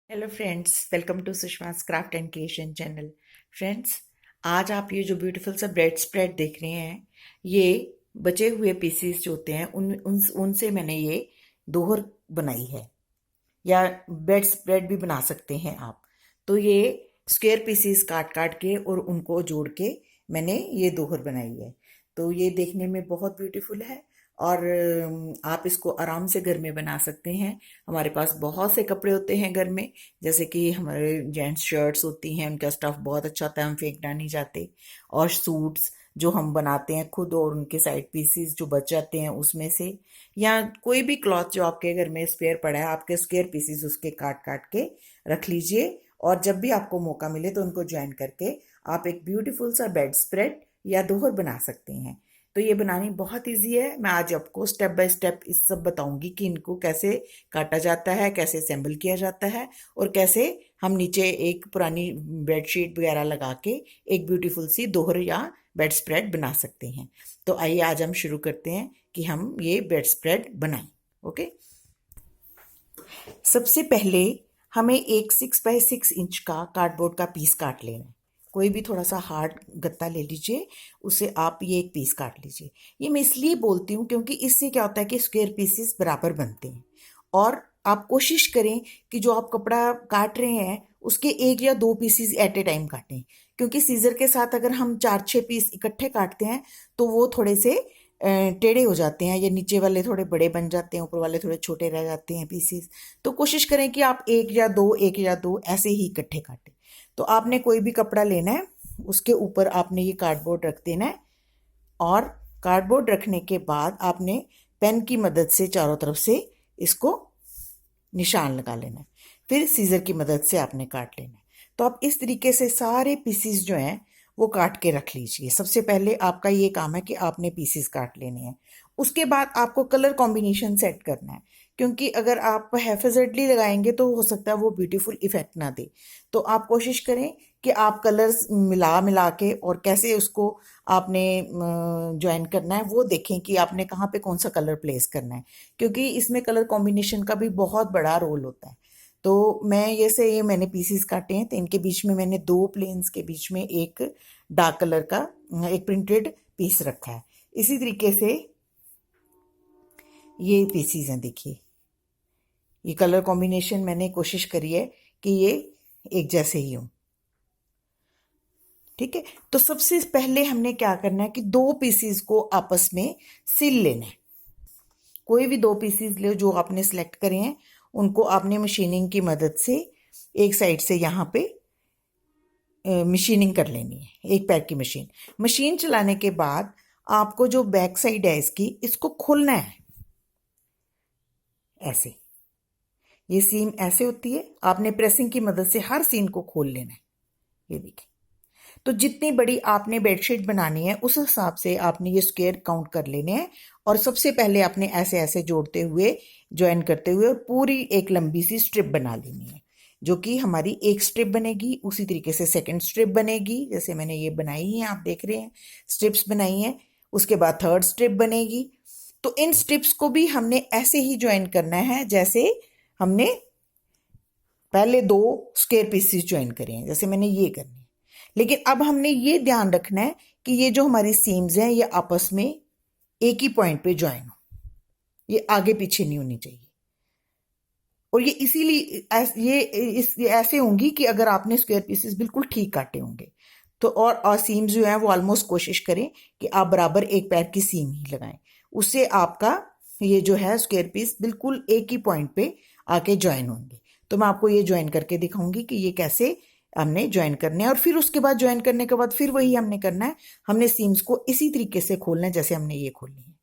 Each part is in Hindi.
Hello friends, welcome to Sushma's craft and creation channel. Friends, आज आप ये जो ब्यूटीफुल सा ब्रेड स्प्रेड देख रहे हैं, ये बचे हुए पीसीस जो होते हैं उनसे मैंने ये दोहर बनाई है, या ब्रेड स्प्रेड भी बना सकते हैं आप। तो ये स्क्वायर पीसीस काट काट के और उनको जोड़ के मैंने ये दोहर बनाई है। तो ये देखने में बहुत ब्यूटीफुल है और आप इसको आराम से घर में बना सकते हैं। हमारे पास बहुत से कपड़े होते हैं घर में, जैसे कि हमारे जेंट्स शर्ट्स होती हैं, उनका स्टफ बहुत अच्छा होता है, हम फेंकना नहीं चाहते। और सूट्स जो हम बनाते हैं खुद, और उनके साइड पीसीस जो बच जाते हैं उसमें से, या कोई भी क्लॉथ जो आपके घर में स्पेयर पड़ा है, आपके स्क्वायर पीसीस उसके काट काट के रख लीजिए। और जब भी आपको मौका मिले तो उनको ज्वाइन करके आप एक ब्यूटीफुल सा बेड स्प्रेड या दोहर बना सकते हैं। तो ये बनानी बहुत इजी है। मैं आज आपको स्टेप बाय स्टेप इस सब बताऊंगी कि इनको कैसे काटा जाता है, कैसे असेंबल किया जाता है, और कैसे हम नीचे एक पुरानी बेडशीट वगैरह लगा के एक ब्यूटीफुल सी दोहर या बेड स्प्रेड बना सकते हैं। तो आइए आज हम शुरू करते हैं कि हम ये बेड स्प्रेड बनाएं। ओके, सबसे पहले हमें एक 6x6 इंच का कार्डबोर्ड का पीस काट लेना है। कोई भी थोड़ा सा हार्ड गत्ता ले लीजिए, उससे आप ये एक पीस काट लीजिए। ये मैं इसलिए बोलती हूँ क्योंकि इससे क्या होता है कि स्क्वायर पीसेस बराबर बनते हैं। और आप कोशिश करें कि जो आप कपड़ा काट रहे हैं उसके एक या दो पीसेस एट ए टाइम काटें, क्योंकि सीजर के साथ अगर हम 4-6 पीस इकट्ठे काटते हैं तो वो थोड़े से टेढ़े हो जाते हैं, या नीचे वाले थोड़े बड़े बन जाते हैं, ऊपर वाले थोड़े छोटे रह जाते हैं पीसेस। तो कोशिश करें कि आप एक या दो ऐसे ही इकट्ठे काटें। तो आपने कोई भी कपड़ा लेना है, उसके ऊपर आपने ये कार्डबोर्ड रख देना है, और कार्डबोर्ड रखने के बाद आपने पेन की मदद से चारों तरफ से इसको निशान लगा लेना है। फिर सीजर की मदद से आपने काट लेना है। तो आप इस तरीके से सारे पीसीस जो हैं वो काट के रख लीजिए। सबसे पहले आपका ये काम है कि आपने पीसीस काट लेने हैं। उसके बाद आपको कलर कॉम्बिनेशन सेट करना है, क्योंकि अगर आप हैफेजर्डली लगाएंगे तो हो सकता है वो ब्यूटीफुल इफेक्ट ना दे। तो आप कोशिश करें कि आप कलर्स मिला मिला के और कैसे उसको आपने ज्वाइन करना है वो देखें कि आपने कहाँ पे कौन सा कलर प्लेस करना है, क्योंकि इसमें कलर कॉम्बिनेशन का भी बहुत बड़ा रोल होता है। तो मैं ये मैंने पीसीस काटे हैं, तो इनके बीच में मैंने दो प्लेन्स के बीच में एक डार्क कलर का एक प्रिंटेड पीस रखा है। इसी तरीके से ये पीसीस हैं, देखिए ये कलर कॉम्बिनेशन मैंने कोशिश करी है कि ये एक जैसे ही हो। ठीक है, तो सबसे पहले हमने क्या करना है कि दो पीसीस को आपस में सिल लेना है। कोई भी दो पीसीस ले जो आपने सेलेक्ट करे हैं, उनको आपने मशीनिंग की मदद से एक साइड से यहाँ पे मशीनिंग कर लेनी है, एक पैर की मशीन चलाने के बाद आपको जो बैक साइड है इसको खोलना है। ऐसे ये सीम ऐसे होती है, आपने प्रेसिंग की मदद से हर सीन को खोल लेना है। ये देखिए, तो जितनी बड़ी आपने बेडशीट बनानी है उस हिसाब से आपने ये स्क्वायर काउंट कर लेने हैं। और सबसे पहले आपने ऐसे ऐसे जोड़ते हुए, ज्वाइन करते हुए, और पूरी एक लंबी सी स्ट्रिप बना लेनी है, जो कि हमारी एक स्ट्रिप बनेगी। उसी तरीके से सेकंड स्ट्रिप बनेगी, जैसे मैंने ये बनाई है, आप देख रहे हैं स्ट्रिप्स बनाई हैं। उसके बाद थर्ड स्ट्रिप बनेगी। तो इन स्ट्रिप्स को भी हमने ऐसे ही ज्वाइन करना है जैसे हमने पहले दो स्क्वायर पीसेस ज्वाइन करे हैं, जैसे मैंने ये करनी है। लेकिन अब हमने ये ध्यान रखना है कि ये जो हमारी सीम्स हैं ये आपस में एक ही पॉइंट पे ज्वाइन हो, ये आगे पीछे नहीं होनी चाहिए। और ये इसीलिए ये ऐसे होंगी कि अगर आपने स्क्वायर पीसेस बिल्कुल ठीक काटे होंगे तो। और सीम्स जो है वो ऑलमोस्ट कोशिश करें कि आप बराबर एक पैर की सीम ही लगाएं, उससे आपका ये जो है स्क्वायर पीस बिल्कुल एक ही पॉइंट पे आके ज्वाइन होंगे। तो मैं आपको ये ज्वाइन करके दिखाऊंगी कि ये कैसे हमने ज्वाइन करने हैं। और फिर उसके बाद ज्वाइन करने के बाद फिर वही हमने करना है, हमने सीम्स को इसी तरीके से खोलना है जैसे हमने ये खोलनी है।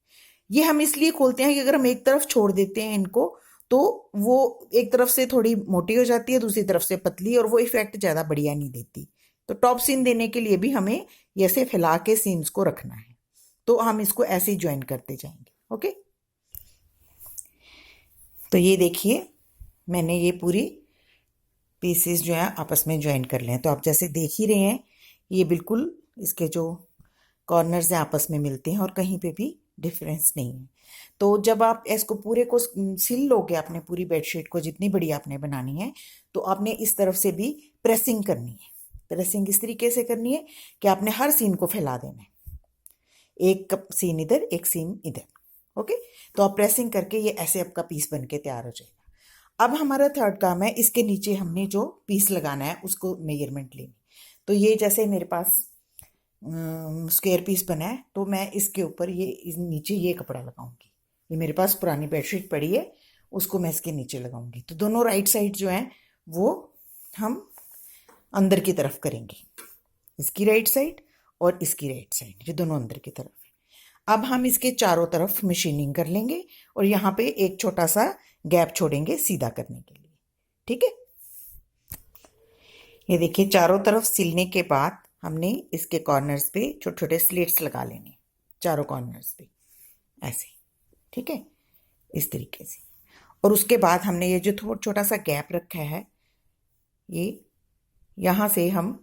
ये हम इसलिए खोलते हैं कि अगर हम एक तरफ छोड़ देते हैं इनको तो वो एक तरफ से थोड़ी मोटी हो जाती है, दूसरी तरफ से पतली, और वो इफेक्ट ज़्यादा बढ़िया नहीं देती। तो टॉप सीन देने के लिए भी हमें ऐसे फैला के सीम्स को रखना है। तो हम इसको ऐसे ही ज्वाइन करते जाएंगे। ओके, तो ये देखिए मैंने ये पूरी पीसेस जो है आपस में ज्वाइन कर लें। तो आप जैसे देख ही रहे हैं ये बिल्कुल इसके जो कॉर्नर्स हैं आपस में मिलते हैं और कहीं पे भी डिफरेंस नहीं है। तो जब आप इसको पूरे को सिल लोगे, आपने पूरी बेडशीट को जितनी बड़ी आपने बनानी है, तो आपने इस तरफ से भी प्रेसिंग करनी है। प्रेसिंग इस तरीके से करनी है कि आपने हर सीन को फैला देना है, एक कप सीन इधर, एक सीन इधर। ओके, तो आप प्रेसिंग करके ये ऐसे आपका पीस बन के तैयार हो जाएगा। अब हमारा थर्ड काम है, इसके नीचे हमने जो पीस लगाना है उसको मेजरमेंट लेनी। तो ये जैसे मेरे पास स्क्वायर पीस बना है, तो मैं इसके ऊपर ये नीचे ये कपड़ा लगाऊंगी। ये मेरे पास पुरानी बेडशीट पड़ी है, उसको मैं इसके नीचे लगाऊंगी। तो दोनों राइट साइड जो है वो हम अंदर की तरफ करेंगे, इसकी राइट साइड और इसकी राइट साइड, ये दोनों अंदर की तरफ है। अब हम इसके चारों तरफ मशीनिंग कर लेंगे और यहाँ पे एक छोटा सा गैप छोड़ेंगे सीधा करने के लिए। ठीक है, ये देखिए चारों तरफ सिलने के बाद हमने इसके कॉर्नर्स पे छोटे छोटे स्लिट्स लगा लेने, चारों कॉर्नर्स पे ऐसे। ठीक है, इस तरीके से। और उसके बाद हमने ये जो थोड़ा छोटा सा गैप रखा है, ये यहाँ से हम,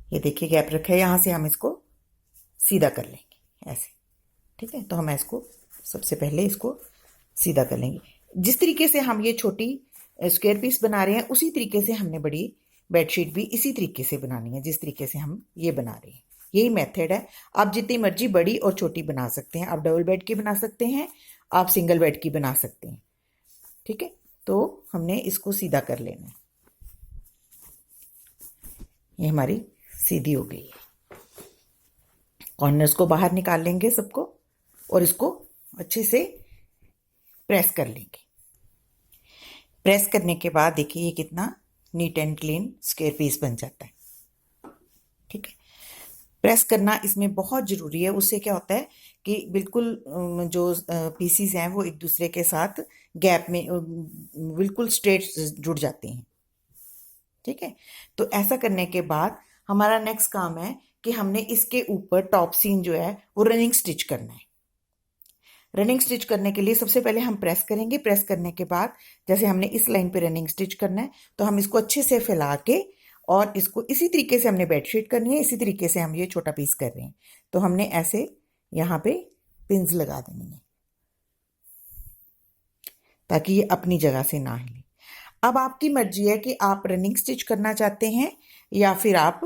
ये देखिए गैप रखा है, यहाँ से हम इसको सीधा कर लेंगे ऐसे। ठीक है, तो हम इसको सबसे पहले इसको सीधा कर लेंगे। जिस तरीके से हम ये छोटी स्क्वायर पीस बना रहे हैं, उसी तरीके से हमने बड़ी बेडशीट भी इसी तरीके से बनानी है, जिस तरीके से हम ये बना रहे हैं। यही मेथड है। आप जितनी मर्जी बड़ी और छोटी बना सकते हैं। आप डबल बेड की बना सकते हैं, आप सिंगल बेड की बना सकते हैं। ठीक है, तो हमने इसको सीधा कर लेना है। ये हमारी सीधी हो गई है। कॉर्नर्स को बाहर निकाल लेंगे सबको और इसको अच्छे से प्रेस कर लेंगे। प्रेस करने के बाद देखिए ये कितना neat and clean square piece बन जाता है। ठीक है, प्रेस करना इसमें बहुत ज़रूरी है। उससे क्या होता है कि बिल्कुल जो पीसीज हैं वो एक दूसरे के साथ गैप में बिल्कुल स्ट्रेट जुड़ जाते हैं। ठीक है, तो ऐसा करने के बाद हमारा नेक्स्ट काम है कि हमने इसके ऊपर टॉप सीन जो है वो रनिंग स्टिच करना है। रनिंग स्टिच करने के लिए सबसे पहले हम प्रेस करेंगे। प्रेस करने के बाद जैसे हमने इस लाइन पे रनिंग स्टिच करना है, तो हम इसको अच्छे से फैला के और इसको इसी तरीके से हमने बेडशीट करनी है। इसी तरीके से हम ये छोटा पीस कर रहे हैं, तो हमने ऐसे यहाँ पे पिंस लगा देनी है ताकि ये अपनी जगह से ना हिले। अब आपकी मर्जी है कि आप रनिंग स्टिच करना चाहते हैं या फिर आप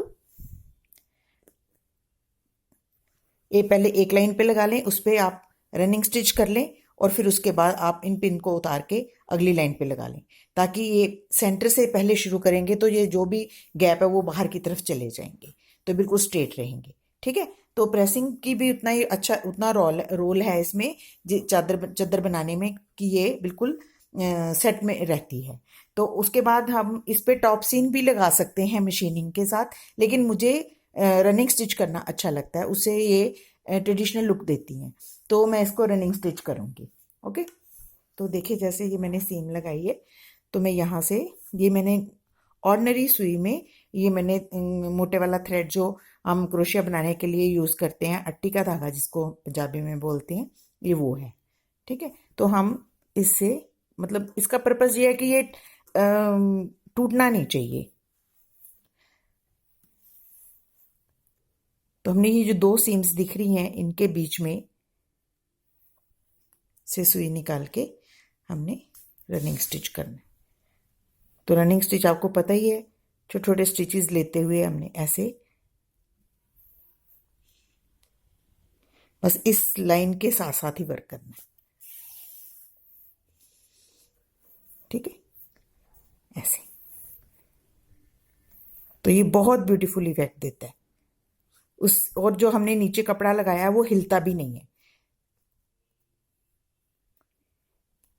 ये पहले एक लाइन पे लगा लें, उस पर आप रनिंग स्टिच कर लें और फिर उसके बाद आप इन पिन को उतार के अगली लाइन पे लगा लें, ताकि ये सेंटर से पहले शुरू करेंगे तो ये जो भी गैप है वो बाहर की तरफ चले जाएंगे, तो बिल्कुल स्ट्रेट रहेंगे। ठीक है, तो प्रेसिंग की भी उतना ही अच्छा उतना रोल है इसमें चादर बनाने में कि ये बिल्कुल सेट में रहती है। तो उसके बाद हम इस पे टॉप सीन भी लगा सकते हैं मशीनिंग के साथ, लेकिन मुझे रनिंग स्टिच करना अच्छा लगता है, उससे ये ट्रेडिशनल लुक देती हैं, तो मैं इसको रनिंग स्टिच करूँगी। ओके, तो देखिए जैसे ये मैंने सीम लगाई है, तो मैं यहाँ से ये मैंने ऑर्डिनरी सुई में ये मैंने मोटे वाला थ्रेड जो हम क्रोशिया बनाने के लिए यूज़ करते हैं, अट्टी का धागा जिसको पंजाबी में बोलते हैं, ये वो है। ठीक है, तो हम इससे मतलब इसका पर्पज़ ये है कि ये टूटना नहीं चाहिए। तो हमने ये जो दो सीम्स दिख रही हैं इनके बीच में से सुई निकाल के हमने रनिंग स्टिच करना है। तो रनिंग स्टिच आपको पता ही है, छोटे छोटे स्टिचेस लेते हुए हमने ऐसे बस इस लाइन के साथ साथ ही वर्क करना है। ठीक है, ऐसे। तो ये बहुत ब्यूटीफुल इफेक्ट देता है उस, और जो हमने नीचे कपड़ा लगाया है वो हिलता भी नहीं है।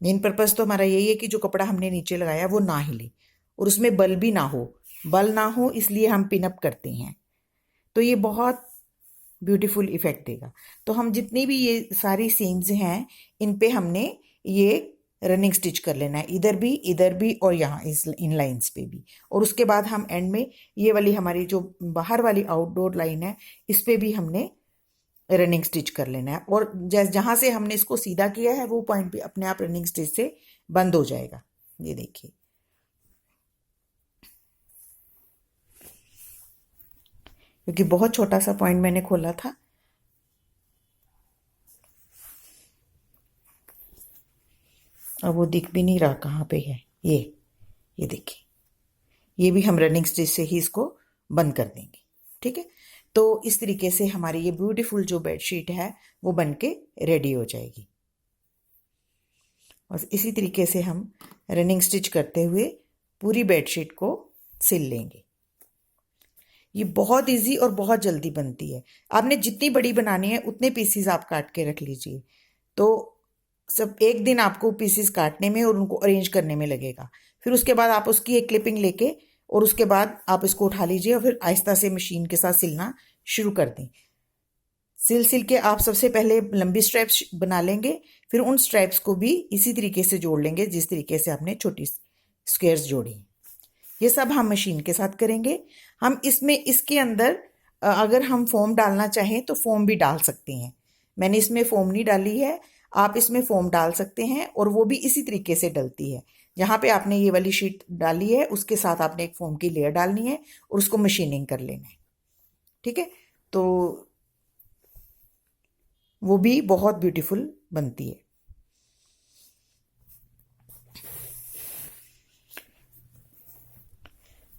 मेन पर्पस तो हमारा यही है कि जो कपड़ा हमने नीचे लगाया वो ना हिले और उसमें बल भी ना हो। बल ना हो इसलिए हम पिन अप करते हैं, तो ये बहुत ब्यूटीफुल इफेक्ट देगा। तो हम जितनी भी ये सारी सीम्स हैं इन पे हमने ये रनिंग स्टिच कर लेना है, इधर भी और यहाँ इस इन लाइंस पे भी। और उसके बाद हम एंड में ये वाली हमारी जो बाहर वाली आउटडोर लाइन है इस पे भी हमने रनिंग स्टिच कर लेना है। और जहाँ से हमने इसको सीधा किया है वो पॉइंट भी अपने आप रनिंग स्टिच से बंद हो जाएगा। ये देखिए, क्योंकि बहुत छोटा सा पॉइंट मैंने खोला था। अब वो दिख भी नहीं रहा कहाँ पे है ये देखिए, ये भी हम रनिंग स्टिच से ही इसको बंद कर देंगे। ठीक है, तो इस तरीके से हमारी ये ब्यूटीफुल जो बेडशीट है वो बन के रेडी हो जाएगी। और इसी तरीके से हम रनिंग स्टिच करते हुए पूरी बेडशीट को सिल लेंगे। ये बहुत इजी और बहुत जल्दी बनती है। आपने जितनी बड़ी बनानी है उतने पीसीज आप काट के रख लीजिए, तो सब एक दिन आपको पीसीज काटने में और उनको अरेंज करने में लगेगा। फिर उसके बाद आप उसकी एक क्लिपिंग लेके और उसके बाद आप इसको उठा लीजिए और फिर आहिस्ता से मशीन के साथ सिलना शुरू कर दें। सिल के आप सबसे पहले लंबी स्ट्रैप्स बना लेंगे, फिर उन स्ट्रैप्स को भी इसी तरीके से जोड़ लेंगे जिस तरीके से आपने छोटी स्क्वेयर्स जोड़ी। ये सब हम मशीन के साथ करेंगे। हम इसमें इसके अंदर अगर हम फोम डालना चाहें तो फोम भी डाल सकते हैं। मैंने इसमें फोम नहीं डाली है, आप इसमें फोम डाल सकते हैं और वो भी इसी तरीके से डलती है। जहाँ पे आपने ये वाली शीट डाली है उसके साथ आपने एक फोम की लेयर डालनी है और उसको मशीनिंग कर लेना है। ठीक है, तो वो भी बहुत ब्यूटीफुल बनती है।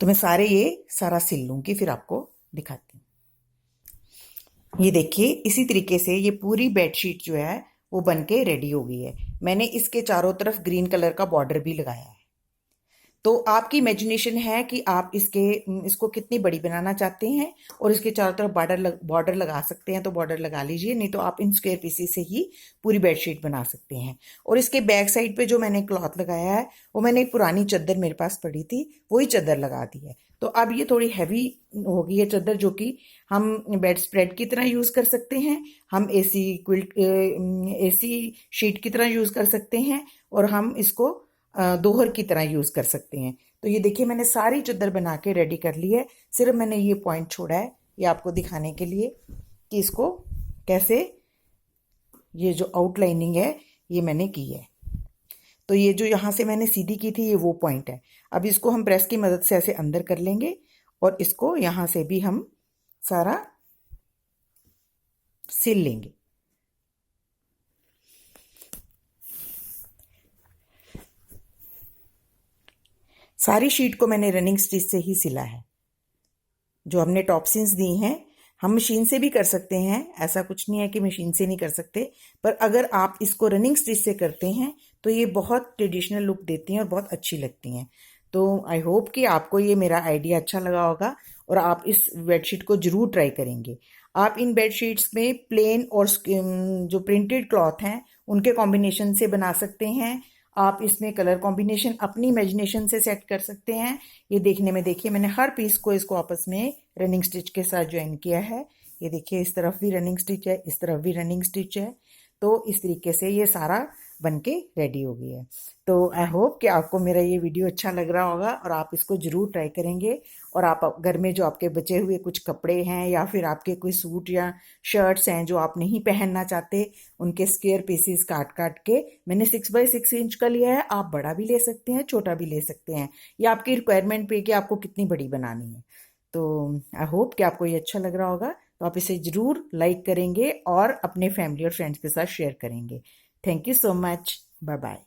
तो मैं सारा सिल लूंगी फिर आपको दिखाती हूँ। ये देखिए, इसी तरीके से ये पूरी बेडशीट जो है वो बन के रेडी हो गई है। मैंने इसके चारों तरफ ग्रीन कलर का बॉर्डर भी लगाया है। तो आपकी इमेजिनेशन है कि आप इसको कितनी बड़ी बनाना चाहते हैं और इसके चारों तरफ बॉर्डर लगा सकते हैं तो बॉर्डर लगा लीजिए, नहीं तो आप इन स्क्वायर पीसेस से ही पूरी बेडशीट बना सकते हैं। और इसके बैक साइड पे जो मैंने क्लॉथ लगाया है वो मैंने एक पुरानी चादर मेरे पास पड़ी थी, वही चादर लगा दी है। तो अब ये थोड़ी हैवी हो गई है चादर, जो कि हम बेड स्प्रेड की तरह यूज़ कर सकते हैं, हम एसी शीट की तरह यूज़ कर सकते हैं और हम इसको दोहर की तरह यूज़ कर सकते हैं। तो ये देखिए, मैंने सारी चादर बना के रेडी कर ली है। सिर्फ मैंने ये पॉइंट छोड़ा है ये आपको दिखाने के लिए कि इसको कैसे, ये जो आउटलाइनिंग है ये मैंने की है। तो ये जो यहाँ से मैंने सीधी की थी ये वो पॉइंट है। अब इसको हम प्रेस की मदद से ऐसे अंदर कर लेंगे और इसको यहाँ से भी हम सारा सिल लेंगे। सारी शीट को मैंने रनिंग स्टिच से ही सिला है। जो हमने टॉपसिन्स दी हैं हम मशीन से भी कर सकते हैं, ऐसा कुछ नहीं है कि मशीन से नहीं कर सकते, पर अगर आप इसको रनिंग स्टिच से करते हैं तो ये बहुत ट्रेडिशनल लुक देती हैं और बहुत अच्छी लगती हैं। तो आई होप कि आपको ये मेरा आइडिया अच्छा लगा होगा और आप इस बेडशीट को ज़रूर ट्राई करेंगे। आप इन बेडशीट्स में प्लेन और जो प्रिंटेड क्लॉथ हैं उनके कॉम्बिनेशन से बना सकते हैं। आप इसमें कलर कॉम्बिनेशन अपनी इमेजिनेशन से सेट कर सकते हैं। ये देखने में देखिए, मैंने हर पीस को इसको आपस में रनिंग स्टिच के साथ ज्वाइन किया है। ये देखिए, इस तरफ भी रनिंग स्टिच है, इस तरफ भी रनिंग स्टिच है। तो इस तरीके से ये सारा बनके रेडी हो गई है। तो आई होप कि आपको मेरा ये वीडियो अच्छा लग रहा होगा और आप इसको ज़रूर ट्राई करेंगे। और आप घर में जो आपके बचे हुए कुछ कपड़े हैं या फिर आपके कोई सूट या शर्ट्स हैं जो आप नहीं पहनना चाहते, उनके स्क्वायर पीसीज काट काट के मैंने 6x6 इंच का लिया है। आप बड़ा भी ले सकते हैं, छोटा भी ले सकते हैं, या आपकी रिक्वायरमेंट पे कि आपको कितनी बड़ी बनानी है। तो आई होप कि आपको ये अच्छा लग रहा होगा। तो आप इसे ज़रूर लाइक करेंगे और अपने फैमिली और फ्रेंड्स के साथ शेयर करेंगे। Thank you so much. Bye bye.